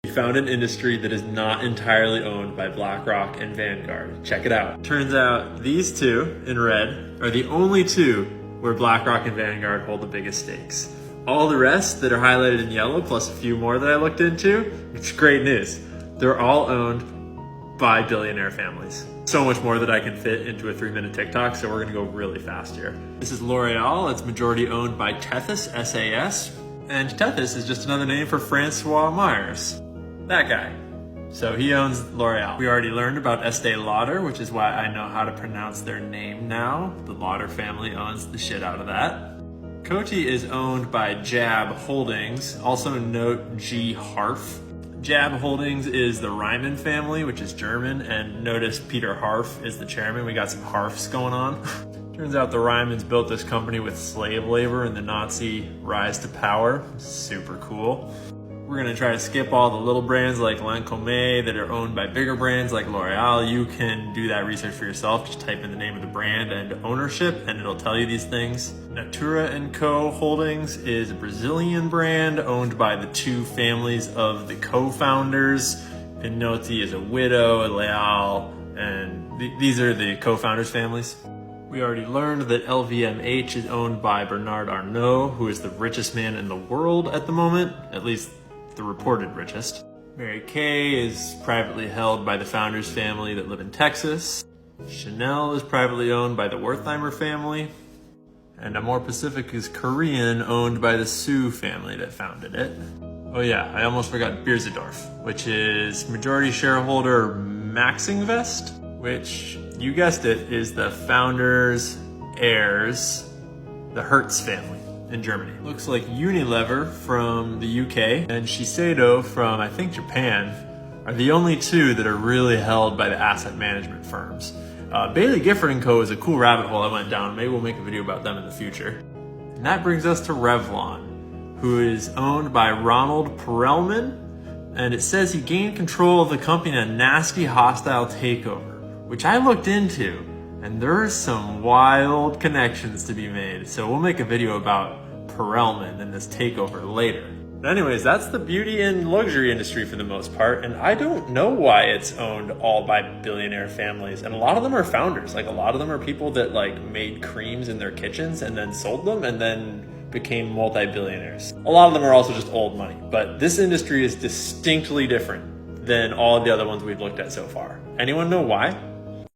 We found an industry that is not entirely owned by BlackRock and Vanguard. Check it out. Turns out these two in red are the only two where BlackRock and Vanguard hold the biggest stakes. All the rest that are highlighted in yellow, plus a few more that I looked into, it's great news. They're all owned by billionaire families. So much more that I can fit into a 3-minute TikTok, so we're gonna go really fast here. This is L'Oreal. It's majority owned by Tethys SAS, and Tethys is just another name for Francois Myers. That guy. So he owns L'Oreal. We already learned about Estee Lauder, which is why I know how to pronounce their name now. The Lauder family owns the shit out of that. Coty is owned by JAB Holdings, also note G Harf. JAB Holdings is the Ryman family, which is German, and notice Peter Harf is the chairman. We got some Harfs going on. Turns out the Rymans built this company with slave labor and the Nazi rise to power. Super cool. We're gonna try to skip all the little brands like Lancome that are owned by bigger brands like L'Oreal. You can do that research for yourself. Just type in the name of the brand and ownership and it'll tell you these things. Natura & Co Holdings is a Brazilian brand owned by the two families of the co-founders. Pinotti is a widow, Leal, and these are the co-founders' families. We already learned that LVMH is owned by Bernard Arnault, who is the richest man in the world at the moment, at least the reported richest. Mary Kay is privately held by the founders' family that live in Texas. Chanel is privately owned by the Wertheimer family. And Amour Pacific is Korean, owned by the Su family that founded it. Oh yeah, I almost forgot Beiersdorf, which is majority shareholder Maxingvest, which, you guessed it, is the founders' heirs, the Hertz family in Germany. Looks like Unilever from the UK and Shiseido from, I think, Japan are the only two that are really held by the asset management firms. Bailey Gifford & Co. is a cool rabbit hole I went down. Maybe we'll make a video about them in the future. And that brings us to Revlon, who is owned by Ronald Perelman. And it says he gained control of the company in a nasty hostile takeover, which I looked into. And there's some wild connections to be made. So we'll make a video about Perelman and this takeover later. But anyways, that's the beauty and luxury industry for the most part. And I don't know why it's owned all by billionaire families. And a lot of them are founders. Like a lot of them are people that like made creams in their kitchens and then sold them and then became multi-billionaires. A lot of them are also just old money. But this industry is distinctly different than all of the other ones we've looked at so far. Anyone know why?